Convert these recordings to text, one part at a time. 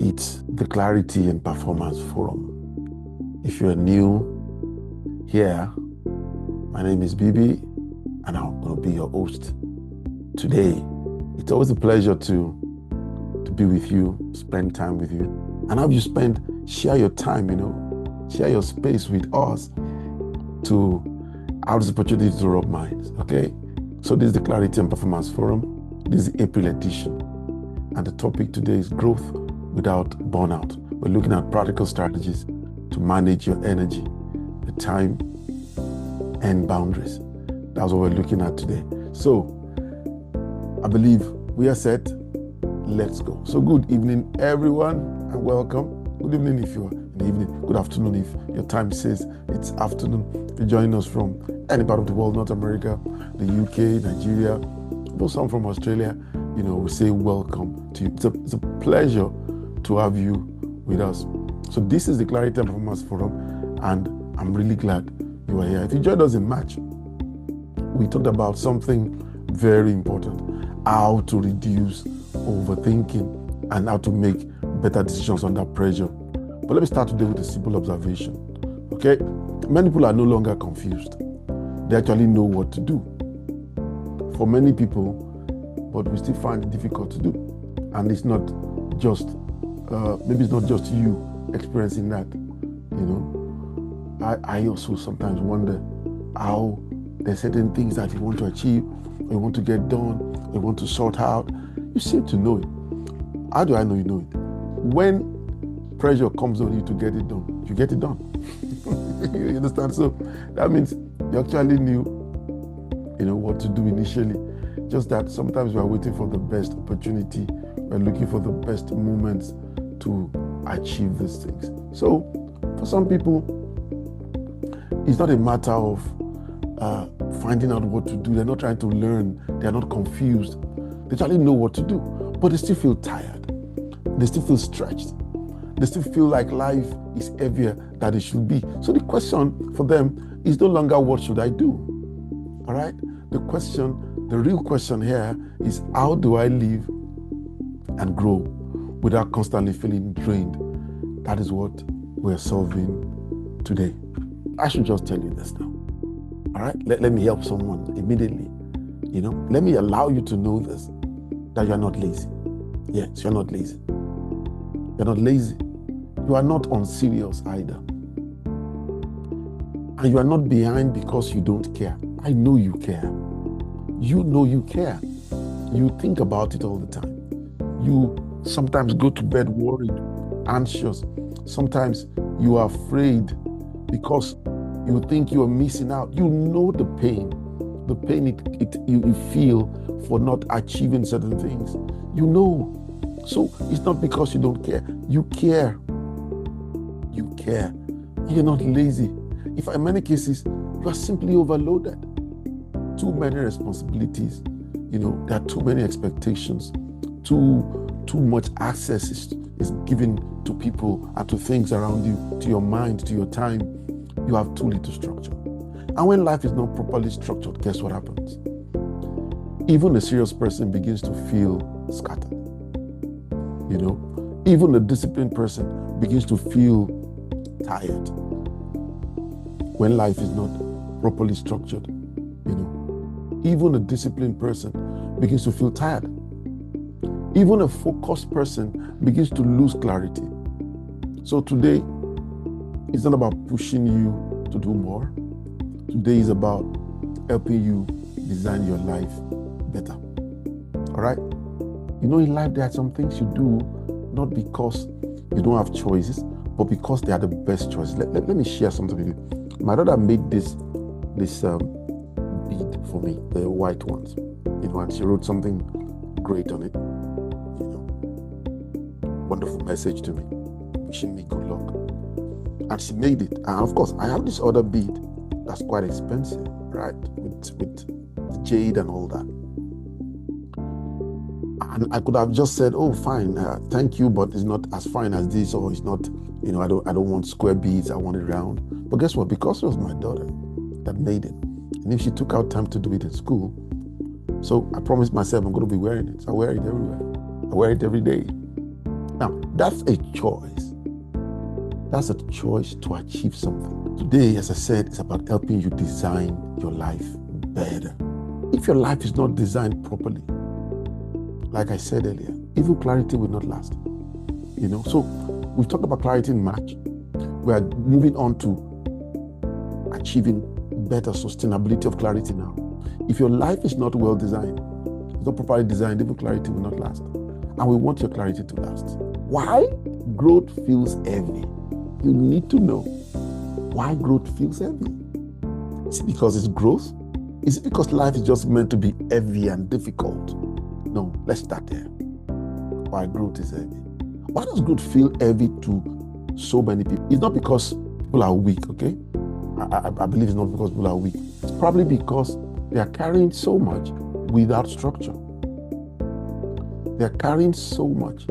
It's the Clarity and Performance Forum. If you're new here, my name is Bibi, and I'm going to be your host today. It's always a pleasure to be with you, spend time with you, and have you share your time, share your space with us to have this opportunity to rub minds, okay? So this is the Clarity and Performance Forum. This is the April edition, and the topic today is growth without burnout. We're looking at practical strategies to manage your energy, the time, and boundaries. That's what we're looking at today. So I believe we are set. Let's go. So good evening, everyone, and welcome. Good evening if you're in the evening. Good afternoon if your time says it's afternoon. If you're joining us from any part of the world, North America, the UK, Nigeria, some from Australia, we say welcome to you. It's a pleasure to have you with us. So this is the Clarity and Performance Forum, and I'm really glad you are here. If you joined us in March, we talked about something very important: how to reduce overthinking and how to make better decisions under pressure. But let me start today with a simple observation. Okay, many people are no longer confused. They actually know what to do. For many people, but we still find it difficult to do. And it's not just maybe it's not just you experiencing that. I also sometimes wonder how there's certain things that you want to achieve, or you want to get done, or you want to sort out. You seem to know it. How do I know you know it? When pressure comes on you to get it done, you get it done. You understand? So that means you actually knew, what to do initially. Just that sometimes we are waiting for the best opportunity. We're looking for the best moments to achieve these things. So for some people, it's not a matter of finding out what to do. They're not trying to learn. They're not confused. They actually know what to do, but they still feel tired. They still feel stretched. They still feel like life is heavier than it should be. So the question for them is no longer what should I do? All right? The real question here is, how do I live and grow without constantly feeling drained? That is what we're solving today. I should just tell you this now. All right? Let me help someone immediately. Let me allow you to know this, that you're not lazy. Yes, you're not lazy. You're not lazy. You are not unserious either. And you are not behind because you don't care. I know you care. You know you care. You think about it all the time. You sometimes go to bed worried, anxious. Sometimes you are afraid because you think you are missing out. You know the pain you feel for not achieving certain things. You know. So it's not because you don't care. You care. You care. You're not lazy. In many cases, you are simply overloaded. Too many responsibilities. There are too many expectations. Too much access is given to people and to things around you, to your mind, to your time. You have too little structure. And when life is not properly structured, guess what happens? Even a serious person begins to feel scattered. Even a disciplined person begins to feel tired when life is not properly structured. Even a disciplined person begins to feel tired. Even a focused person begins to lose clarity. So today, it's not about pushing you to do more. Today is about helping you design your life better. All right? In life, there are some things you do not because you don't have choices, but because they are the best choices. Let me share something with you. My daughter made this bead for me, the white ones. And she wrote something great on it. Wonderful message to me, wishing me good luck. And she made it. And of course, I have this other bead that's quite expensive, right? With the jade and all that. And I could have just said, "Oh, fine, thank you, but it's not as fine as this, or it's not, I don't want square beads. I want it round." But guess what? Because it was my daughter that made it, and if she took out time to do it in school, so I promised myself I'm going to be wearing it. So I wear it everywhere. I wear it every day. Now, that's a choice. That's a choice to achieve something. Today, as I said, it's about helping you design your life better. If your life is not designed properly, like I said earlier, even clarity will not last. So we've talked about clarity in March. We are moving on to achieving better sustainability of clarity now. If your life is not well designed, it's not properly designed, even clarity will not last. And we want your clarity to last. Why growth feels heavy? You need to know why growth feels heavy. Is it because it's growth? Is it because life is just meant to be heavy and difficult? No, let's start there. Why growth is heavy? Why does growth feel heavy to so many people? It's not because people are weak, okay? I believe it's not because people are weak. It's probably because they are carrying so much without structure. They are carrying so much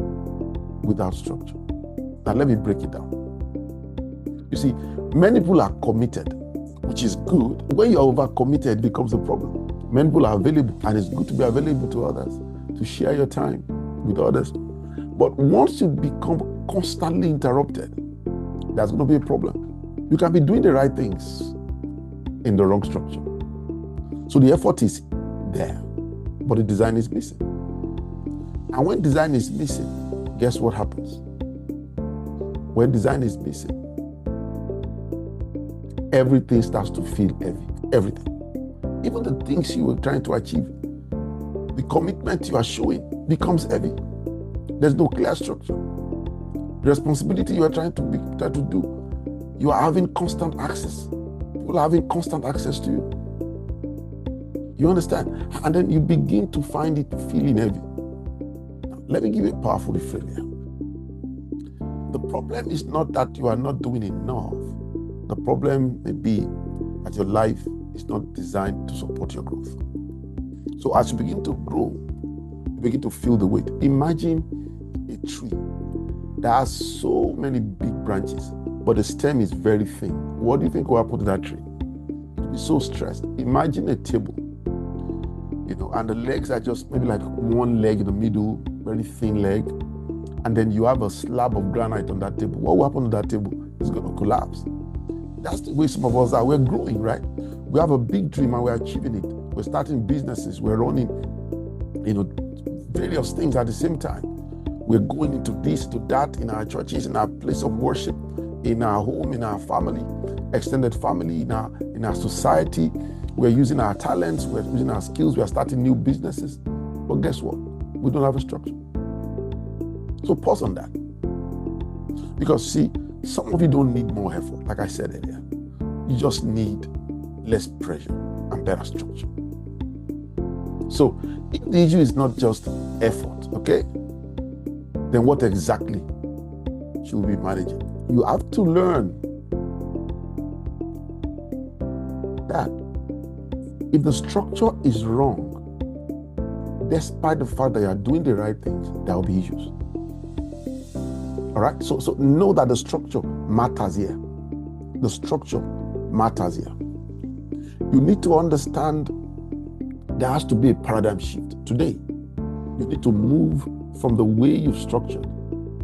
without structure. Now let me break it down. You see, many people are committed, which is good. When you're overcommitted, it becomes a problem. Many people are available, and it's good to be available to others, to share your time with others. But once you become constantly interrupted, that's going to be a problem. You can be doing the right things in the wrong structure. So the effort is there, but the design is missing. And when design is missing, guess what happens? When design is missing, everything starts to feel heavy. Everything. Even the things you were trying to achieve, the commitment you are showing becomes heavy. There's no clear structure. The responsibility you are trying to do, you are having constant access. People are having constant access to you. You understand? And then you begin to find it feeling heavy. Now, let me give you a powerful refrain here. The problem is not that you are not doing enough. The problem may be that your life is not designed to support your growth. So as you begin to grow, you begin to feel the weight. Imagine a tree that has so many big branches, but the stem is very thin. What do you think will happen to that tree? You'll be so stressed. Imagine a table, and the legs are just maybe like one leg in the middle, very thin leg, and then you have a slab of granite on that table. What will happen to that table? It's going to collapse. That's the way some of us are. We're growing, right? We have a big dream and we're achieving it. We're starting businesses. We're running, various things at the same time. We're going into this, to that, in our churches, in our place of worship, in our home, in our family, extended family, in our society. We're using our talents. We're using our skills. We're starting new businesses. But guess what? We don't have a structure. So pause on that. Because see, some of you don't need more effort, like I said earlier. You just need less pressure and better structure. So if the issue is not just effort, okay, then what exactly should we be managing? You have to learn that if the structure is wrong, despite the fact that you are doing the right things, there will be issues. All right, so know that the structure matters here. The structure matters here. You need to understand there has to be a paradigm shift. Today, you need to move from the way you've structured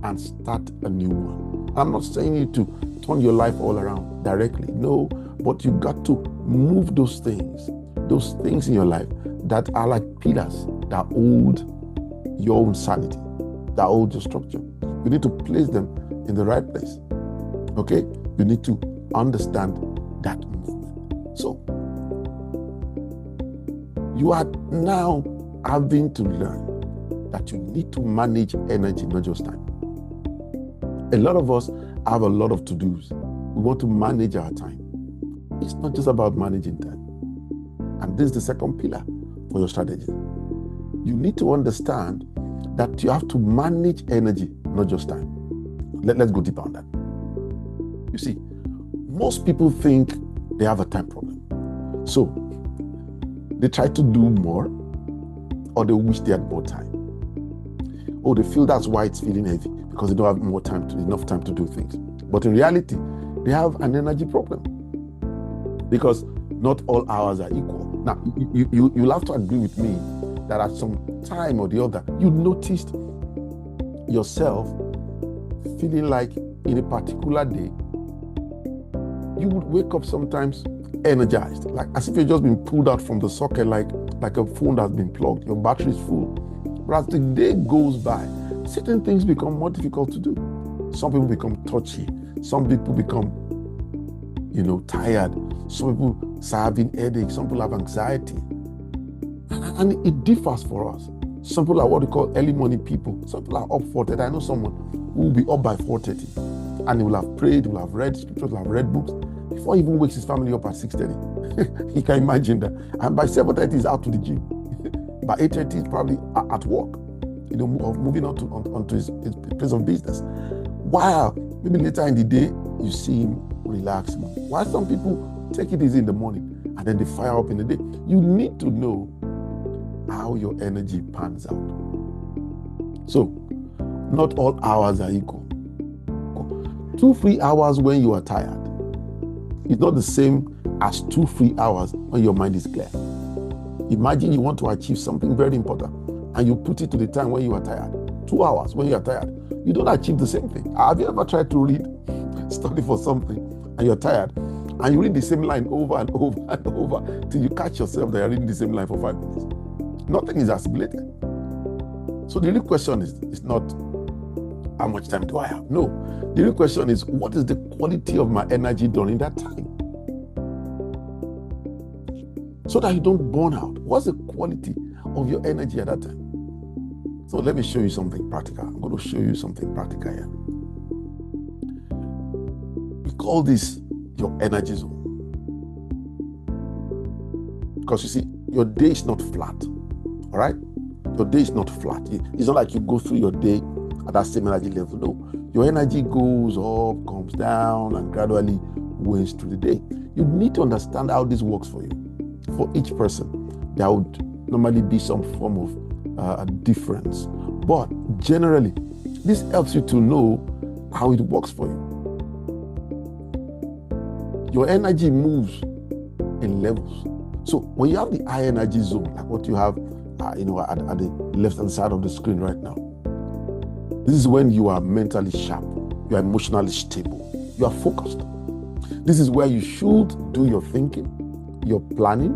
and start a new one. I'm not saying you to turn your life all around directly. No, but you got to move those things in your life that are like pillars that hold your own sanity, that hold your structure. You need to place them in the right place. Okay? You need to understand that movement. So, you are now having to learn that you need to manage energy, not just time. A lot of us have a lot of to-dos. We want to manage our time. It's not just about managing time. And this is the second pillar for your strategy. You need to understand that you have to manage energy, not just time. Let's go deeper on that. You see, most people think they have a time problem. So, they try to do more, or they wish they had more time. Or they feel that's why it's feeling heavy, because they don't have enough time to do things. But in reality, they have an energy problem, because not all hours are equal. Now, you'll have to agree with me that at some time or the other, you noticed yourself feeling like in a particular day, you would wake up sometimes energized, like as if you've just been pulled out from the socket, like a phone that's been plugged. Your battery is full. But as the day goes by, certain things become more difficult to do. Some people become touchy. Some people become, tired. Some people start having headaches. Some people have anxiety. And it differs for us. Some people are what we call early morning people. Some people are up 4:30. I know someone who will be up by 4:30. And he will have prayed, he will have read scriptures, will have read books, before he even wakes his family up at 6:30. You can imagine that. And by 7:30, he's out to the gym. By 8:30, he's probably at work, moving on to his place of business. While maybe later in the day, you see him relaxing. While some people take it easy in the morning and then they fire up in the day. You need to know how your energy pans out. So, not all hours are equal. 2 free hours when you are tired is not the same as 2 free hours when your mind is clear. Imagine you want to achieve something very important and you put it to the time when you are tired. 2 hours when you are tired. You don't achieve the same thing. Have you ever tried to study for something and you're tired and you read the same line over and over and over till you catch yourself that you're reading the same line for 5 minutes? Nothing is assimilated. So the real question is not how much time do I have? No. The real question is, what is the quality of my energy during that time? So that you don't burn out. What's the quality of your energy at that time? So let me show you something practical. I'm going to show you something practical here. We call this your energy zone. Because you see, your day is not flat. All right? Your day is not flat. It's not like you go through your day at that same energy level. No. Your energy goes up, comes down, and gradually wanes through the day. You need to understand how this works for you. For each person, there would normally be some form of a difference. But generally, this helps you to know how it works for you. Your energy moves in levels. So when you have the high energy zone, like what you have at the left-hand side of the screen right now, this is when you are mentally sharp, you are emotionally stable, you are focused. This is where you should do your thinking, your planning,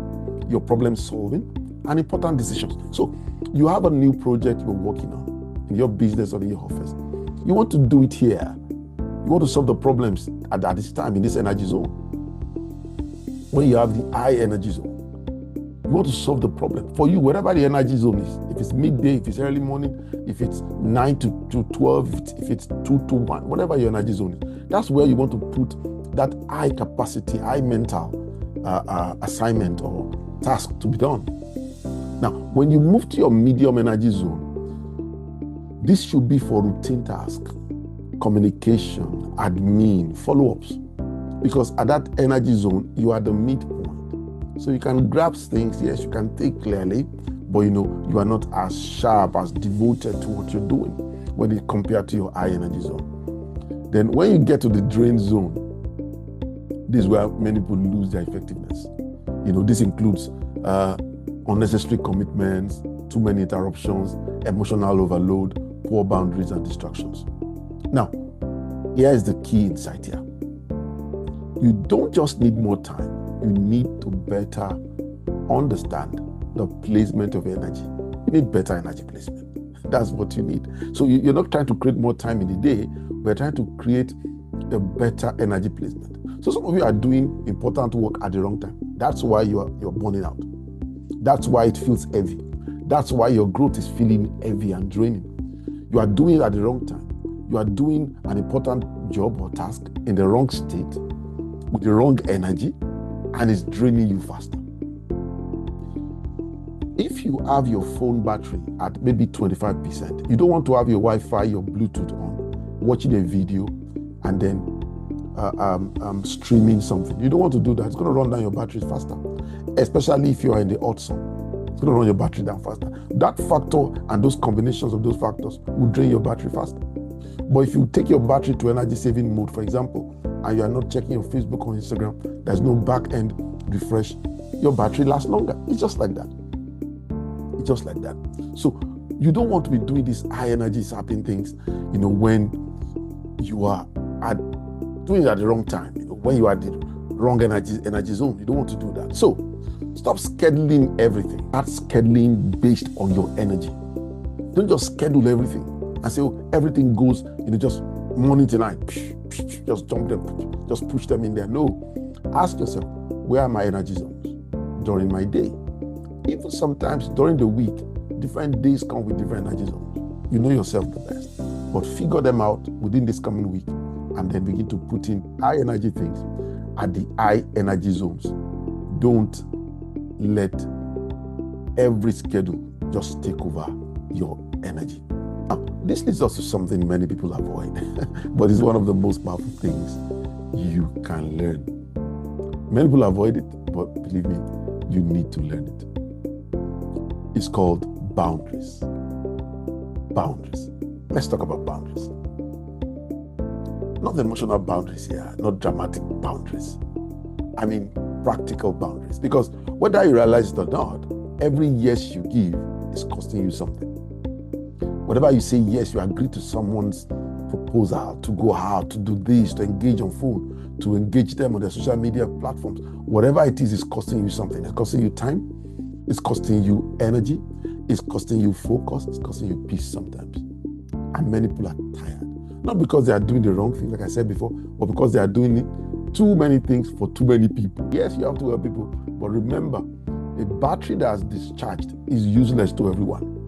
your problem solving, and important decisions. So you have a new project you're working on in your business or in your office. You want to do it here. You want to solve the problems at this time in this energy zone. When you have the high energy zone, you want to solve the problem. For you, wherever the energy zone is, if it's midday, if it's early morning, if it's 9 to 12, if it's 2 to 1, whatever your energy zone is, that's where you want to put that high capacity, high mental assignment or task to be done. Now, when you move to your medium energy zone, this should be for routine tasks, communication, admin, follow-ups. Because at that energy zone, you are the midpoint. So you can grasp things, yes, you can think clearly, but you are not as sharp, as devoted to what you're doing when it compared to your high energy zone. Then when you get to the drain zone, this is where many people lose their effectiveness. This includes unnecessary commitments, too many interruptions, emotional overload, poor boundaries, and distractions. Now, here is the key insight here. You don't just need more time. You need to better understand the placement of energy. You need better energy placement. That's what you need. So you're not trying to create more time in the day. We're trying to create a better energy placement. So some of you are doing important work at the wrong time. That's why you're burning out. That's why it feels heavy. That's why your growth is feeling heavy and draining. You are doing it at the wrong time. You are doing an important job or task in the wrong state, with the wrong energy, and it's draining you faster. If you have your phone battery at maybe 25%, you don't want to have your Wi-Fi, your Bluetooth on, watching a video, and then streaming something. You don't want to do that. It's going to run down your battery faster, especially if you are in the hot sun. It's going to run your battery down faster. That factor and those combinations of those factors will drain your battery faster. But if you take your battery to energy saving mode, for example, and you are not checking your Facebook or Instagram, there's no back end refresh, your battery lasts longer. It's just like that. It's just like that. So you don't want to be doing these high energy sapping things, when you are doing it at the wrong time. When you are the wrong energy zone, you don't want to do that. So stop scheduling everything. Start scheduling based on your energy. Don't just schedule everything and say, oh, everything goes, just morning to night. Just jump them, just push them in there. No. Ask yourself, where are my energy zones during my day? Even sometimes during the week, different days come with different energy zones. You know yourself the best. But figure them out within this coming week and then begin to put in high energy things at the high energy zones. Don't let every schedule just take over your energy. Now, this leads us to something many people avoid, but it's one of the most powerful things you can learn. Many people avoid it, but believe me, you need to learn it. It's called boundaries. Boundaries. Let's talk about boundaries. Not emotional boundaries here, not dramatic boundaries. I mean practical boundaries. Because whether you realize it or not, every yes you give is costing you something. Whatever you say yes, you agree to someone's proposal to go out, to do this, to engage on phone, to engage them on their social media platforms. Whatever it is costing you something. It's costing you time, it's costing you energy, it's costing you focus, it's costing you peace sometimes. And many people are tired. Not because they are doing the wrong thing, like I said before, but because they are doing it too many things for too many people. Yes, you have to help people, but remember, a battery that is discharged is useless to everyone.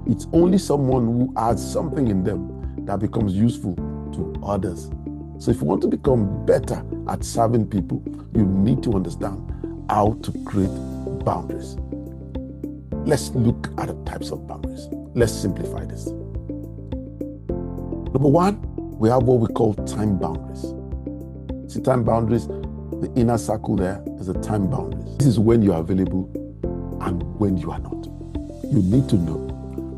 It's only someone who has something in them that becomes useful to others. So if you want to become better at serving people, you need to understand how to create boundaries. Let's look at the types of boundaries. Let's simplify this. Number one, we have what we call time boundaries. See, time boundaries, the inner circle there is the time boundaries. This is when you are available and when you are not. You need to know,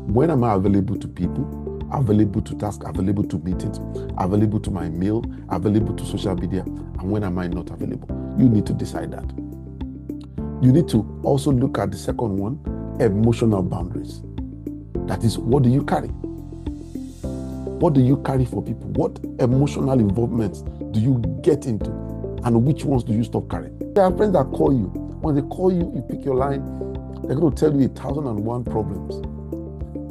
when am I available to people, available to tasks, available to meetings, available to my mail, available to social media, and when am I not available? You need to decide that. You need to also look at the second one, emotional boundaries. That is, what do you carry? What do you carry for people? What emotional involvements do you get into? And which ones do you stop carrying? There are friends that call you. When they call you, you pick your line, they're going to tell you 1,001 problems.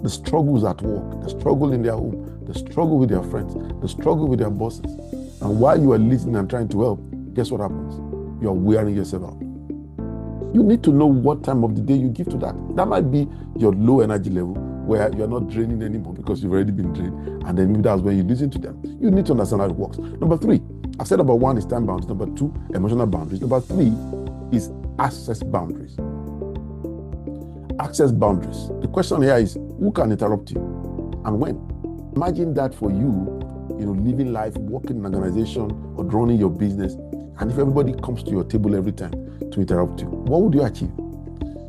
The struggles at work, the struggle in their home, the struggle with their friends, the struggle with their bosses. And while you are listening and trying to help, guess what happens? You are wearing yourself out. You need to know what time of the day you give to that. That might be your low energy level where you're not draining anymore because you've already been drained. And then maybe that's when you listen to them. You need to understand how it works. Number three, I've said number one is time boundaries. Number two, emotional boundaries. Number three is access boundaries. Access boundaries. The question here is, who can interrupt you and when? Imagine that for you, living life, working in an organization or running your business, and if everybody comes to your table every time to interrupt you, what would you achieve?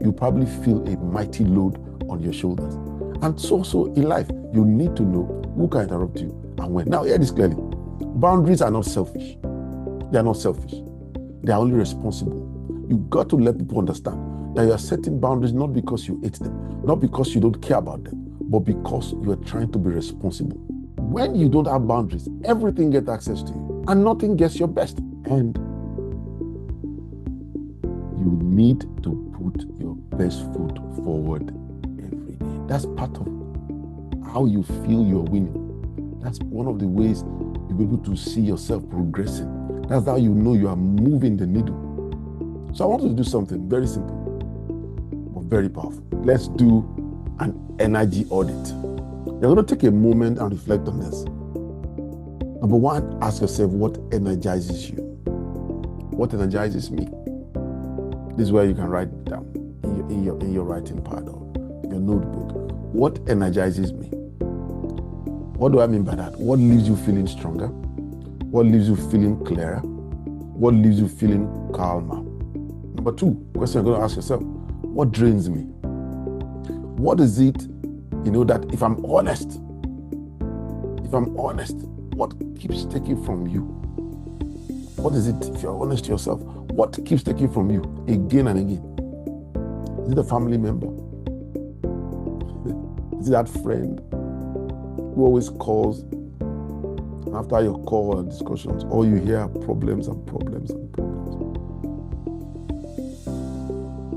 You probably feel a mighty load on your shoulders. And so in life, you need to know who can interrupt you and when. Now, hear this clearly. Boundaries are not selfish. They are not selfish. They are only responsible. You've got to let people understand that you are setting boundaries not because you hate them, not because you don't care about them, but because you are trying to be responsible. When you don't have boundaries, everything gets access to you and nothing gets your best. And you need to put your best foot forward every day. That's part of how you feel you're winning. That's one of the ways you'll be able to see yourself progressing. That's how you know you are moving the needle. So I want to do something very simple, but very powerful. Let's do an energy audit. You're going to take a moment and reflect on this. Number one, ask yourself what energizes you. What energizes me? This is where you can write it down in your writing pad or your notebook. What energizes me? What do I mean by that? What leaves you feeling stronger? What leaves you feeling clearer? What leaves you feeling calmer? Number two, question you're going to ask yourself, what drains me? What is it, that if I'm honest, what keeps taking from you? What is it, if you're honest to yourself, what keeps taking from you again and again? Is it a family member? Is it that friend who always calls. After your call and discussions, all you hear are problems and problems and problems.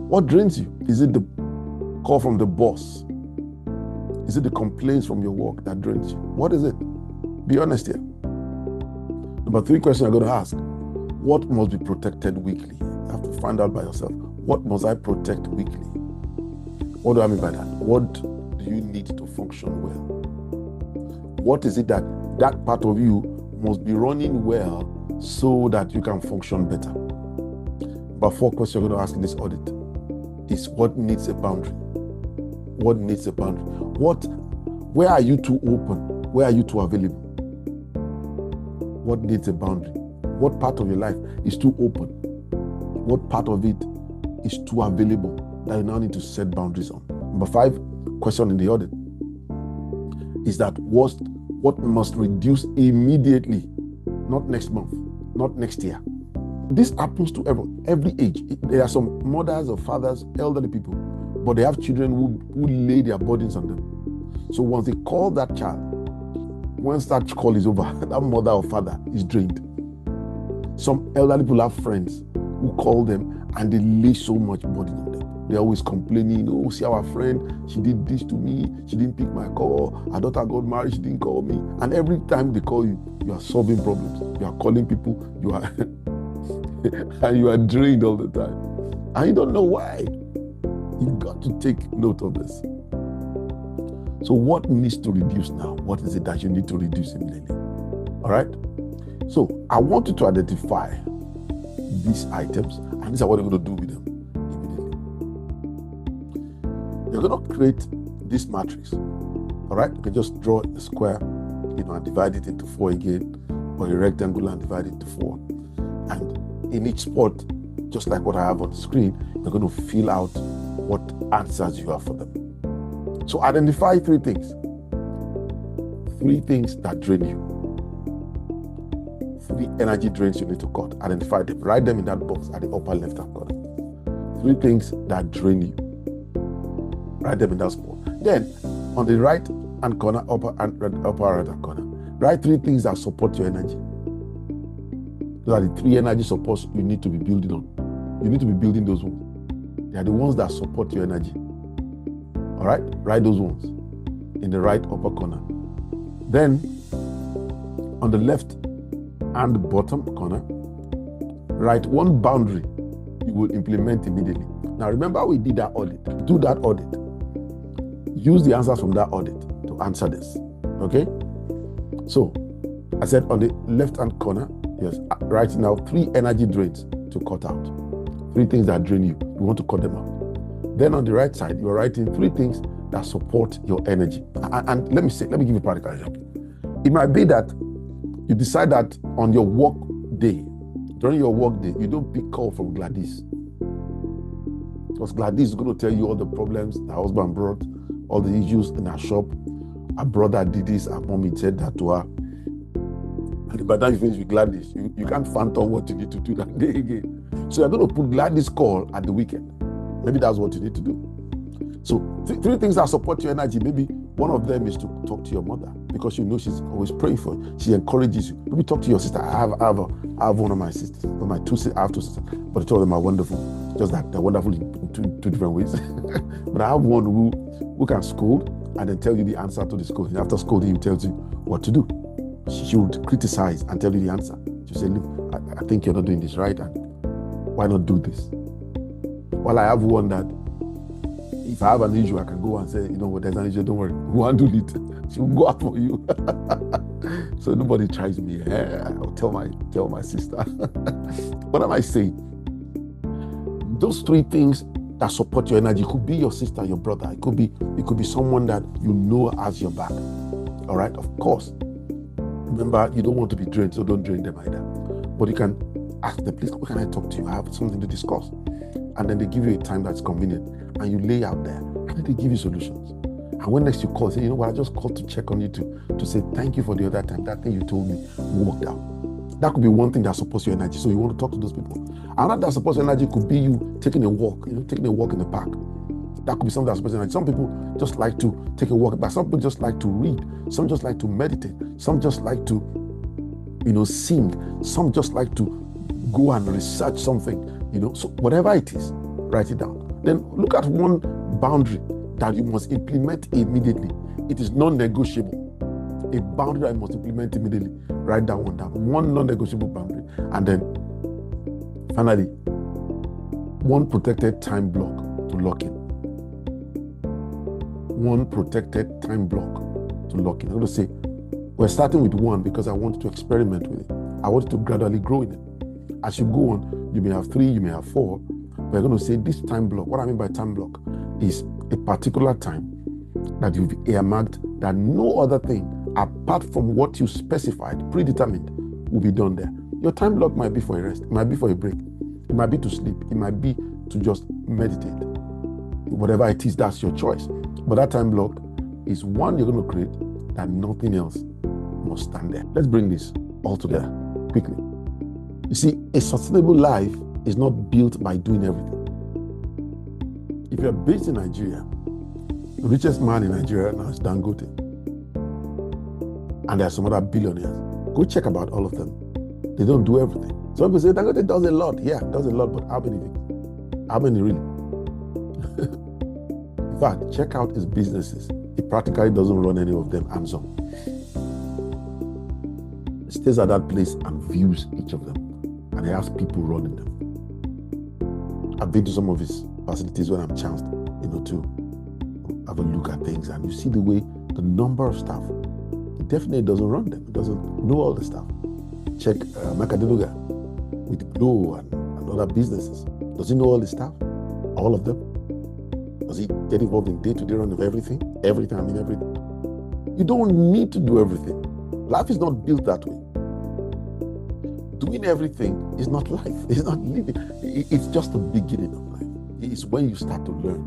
What drains you? Is it the call from the boss? Is it the complaints from your work that drains you? What is it? Be honest here. Number 3 question I'm going to ask. What must be protected weekly? You have to find out by yourself. What must I protect weekly? What do I mean by that? What do you need to function well? What is it that part of you must be running well so that you can function better? But 4 questions you're going to ask in this audit is what needs a boundary? What needs a boundary? Where are you too open? Where are you too available? What needs a boundary? What part of your life is too open? What part of it is too available that you now need to set boundaries on? Number 5 question in the audit is that what must reduce immediately, not next month, not next year. This happens to every age. There are some mothers or fathers, elderly people, but they have children who lay their burdens on them. So once they call that child, once that call is over, that mother or father is drained. Some elderly people have friends who call them and they lay so much burden on them. They're always complaining, oh, see our friend, she did this to me, she didn't pick my call, our daughter got married, she didn't call me. And every time they call you, you are solving problems. You are calling people, you are and you are drained all the time. And you don't know why. You've got to take note of this. So what needs to reduce now? What is it that you need to reduce immediately? All right? So I want you to identify these items, and this is what you're going to do with them immediately. You're going to create this matrix. All right? You can just draw a square, and divide it into 4 again, or a rectangle and divide it into 4. And in each spot, just like what I have on the screen, you're going to fill out what answers you have for them. So identify 3 things. 3 things that drain you. 3 energy drains you need to cut. Identify them. Write them in that box at the upper left-hand corner. 3 things that drain you. Write them in that spot. Then, on the right-hand corner, upper right-hand corner, write 3 things that support your energy. Those are the 3 energy supports you need to be building on. You need to be building those ones. They are the ones that support your energy. All right? Write those ones in the right upper corner. Then, on the left and bottom corner, write 1 boundary you will implement immediately. Now, remember we did that audit. Do that audit. Use the answers from that audit to answer this. Okay? So, I said on the left-hand corner, yes, write now 3 energy drains to cut out. 3 things that drain you. You want to cut them out. Then on the right side, you're writing 3 things that support your energy. And let me give you a practical example. It might be that you decide that on your work day, during your work day, you don't pick call from Gladys. Because Gladys is going to tell you all the problems her husband brought, all the issues in her shop. Her brother did this, her mommy said that to her. And by the time you finish with Gladys, you can't phantom what you need to do that day again. So you're going to put Gladys call at the weekend. Maybe that's what you need to do. So 3 things that support your energy. Maybe one of them is to talk to your mother, because you know she's always praying for you. She encourages you. Maybe talk to your sister. I have one of my sisters. I have 2 sisters, but the 2 of them are wonderful. Just that they're wonderful in 2 different ways. But I have one who can scold and then tell you the answer to the scolding. After scolding, he tells you what to do. She would criticize and tell you the answer. She'll say, look, I think you're not doing this right, and why not do this? While I have one that if I have an issue, I can go and say, you know what, there's an issue, don't worry, we'll handle it. She will go out for you. So nobody tries me. I'll tell my sister. What am I saying? Those 3 things that support your energy could be your sister, your brother. It could be someone that you know has your back. All right, of course. Remember, you don't want to be drained, so don't drain them either. But you can ask them, please, where can I talk to you? I have something to discuss. And then they give you a time that's convenient, and you lay out there, and then they give you solutions. And when next you call, say, you know what, I just called to check on you to say thank you for the other time. That thing you told me worked out. That could be one thing that supports your energy. So you want to talk to those people. Another that supports your energy could be you taking a walk in the park. That could be something that's personal. Some people just like to take a walk, but some people just like to read. Some just like to meditate. Some just like to, sing. Some just like to go and research something, So whatever it is, write it down. Then look at one boundary that you must implement immediately. It is non-negotiable. A boundary that you must implement immediately. Write that one down. One non-negotiable boundary. And then finally, one protected time block to lock in. One protected time block to lock in. I'm going to say, we're starting with one because I want to experiment with it. I want to gradually grow in it. As you go on, you may have 3, you may have 4. We're going to say this time block. What I mean by time block is a particular time that you've earmarked that no other thing apart from what you specified, predetermined, will be done there. Your time block might be for a rest. It might be for a break. It might be to sleep. It might be to just meditate. Whatever it is, that's your choice. But that time block is one you're going to create that nothing else must stand there. Let's bring this all together quickly. You see, a sustainable life is not built by doing everything. If you're based in Nigeria, the richest man in Nigeria now is Dangote. And there are some other billionaires. Go check about all of them. They don't do everything. Some people say Dangote does a lot. Yeah, does a lot, but how many things? How many really? In fact, check out his businesses. He practically doesn't run any of them hands-on. He stays at that place and views each of them. And he has people running them. I've been to some of his facilities when I'm chanced, to have a look at things, and you see the way, the number of staff. He definitely doesn't run them. He doesn't know all the stuff. Check Makadenuga with Glow and other businesses. Does he know all the stuff? All of them? Does he get involved in day-to-day run of everything? Everything. You don't need to do everything. Life is not built that way. Doing everything is not life. It's not living. It's just the beginning of life. It's when you start to learn.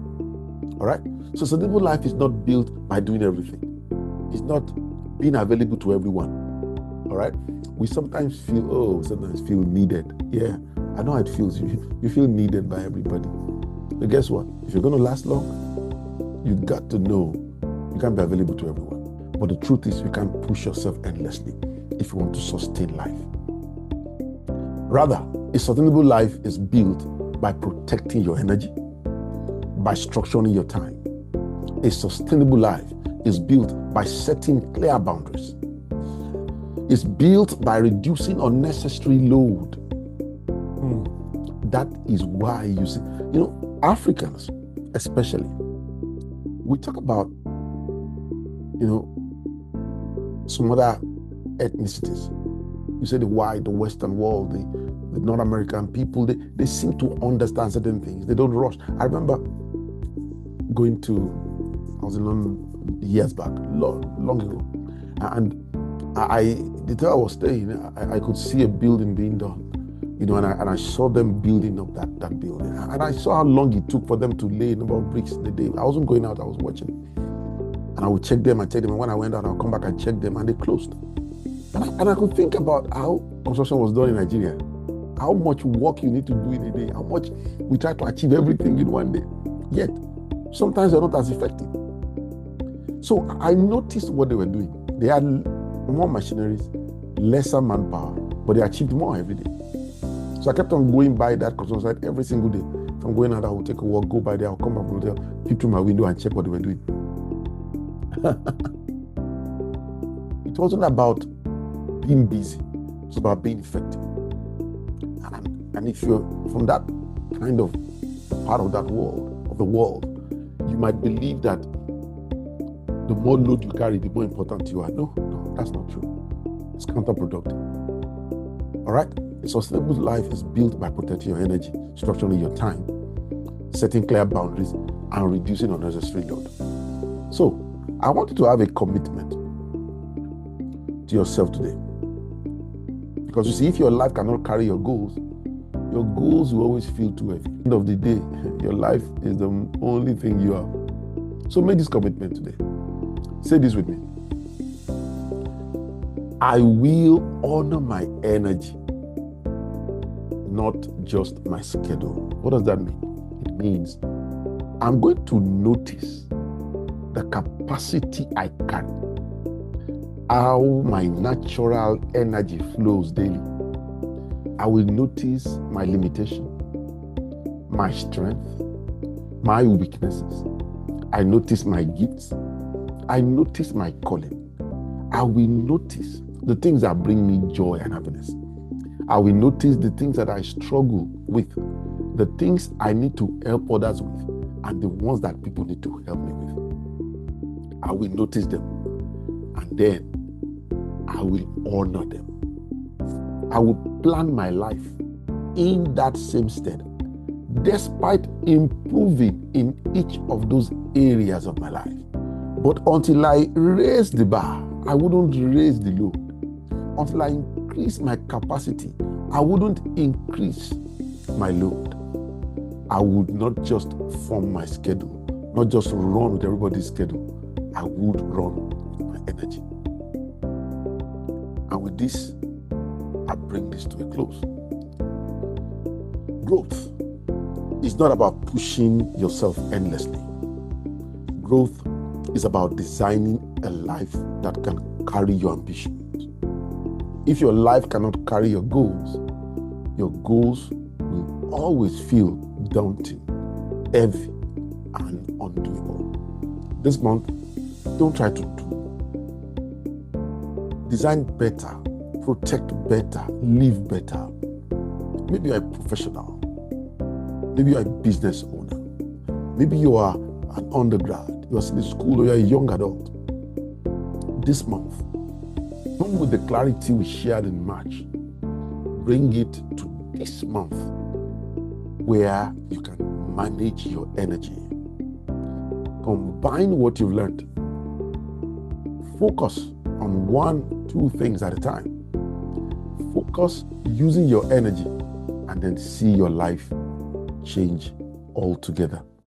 All right? So sustainable life is not built by doing everything. It's not being available to everyone. All right? We sometimes feel needed. Yeah, I know how it feels. You feel needed by everybody. But guess what? If you're going to last long, you've got to know you can't be available to everyone. But the truth is, you can't push yourself endlessly if you want to sustain life. Rather, a sustainable life is built by protecting your energy, by structuring your time. A sustainable life is built by setting clear boundaries. It's built by reducing unnecessary load. That is why you see, Africans especially, we talk about, some other ethnicities. You say the white, the Western world, the North American people, they seem to understand certain things. They don't rush. I remember I was in London years back, long ago. And the time I was staying, I could see a building being done, and I saw them building up that building. And I saw how long it took for them to lay a number of bricks in the day. I wasn't going out, I was watching. And I would check them. And when I went out, I'll come back and check them, and they closed. And I could think about how construction was done in Nigeria, how much work you need to do in a day, how much we try to achieve everything in one day. Yet, sometimes they're not as effective. So I noticed what they were doing. They had more machineries, lesser manpower, but they achieved more every day. So I kept on going by that construction site every single day. If I'm going out, I will take a walk, go by there, I'll come back from the hotel, peep through my window and check what they were doing. It wasn't about being busy. It's about being effective. And if you're from that kind of part of the world, you might believe that the more load you carry, the more important you are. No, that's not true. It's counterproductive. All right? A sustainable life is built by protecting your energy, structuring your time, setting clear boundaries, and reducing unnecessary load. So, I want you to have a commitment to yourself today. Because you see, if your life cannot carry your goals will always feel too heavy. At the end of the day, your life is the only thing you are. So make this commitment today. Say this with me. I will honor my energy, not just my schedule. What does that mean? It means I'm going to notice the capacity I carry, how my natural energy flows daily. I will notice my limitation, my strength, my weaknesses. I notice my gifts. I notice my calling. I will notice the things that bring me joy and happiness. I will notice the things that I struggle with, the things I need to help others with, and the ones that people need to help me with. I will notice them, and then I will honor them. I will plan my life in that same stead, despite improving in each of those areas of my life. But until I raise the bar, I wouldn't raise the load. Until I increase my capacity, I wouldn't increase my load. I would not just form my schedule, not just run with everybody's schedule. I would run with my energy. And with this, I bring this to a close. Growth is not about pushing yourself endlessly. Growth is about designing a life that can carry your ambitions. If your life cannot carry your goals will always feel daunting, heavy, and undoable. This month, don't try to do. Design better, protect better, live better. Maybe you're a professional. Maybe you're a business owner. Maybe you are an undergrad. You are still in school, or you're a young adult. This month, come with the clarity we shared in March. Bring it to this month where you can manage your energy. Combine what you've learned. Focus on 1-2 things at a time. Focus using your energy, and then see your life change altogether.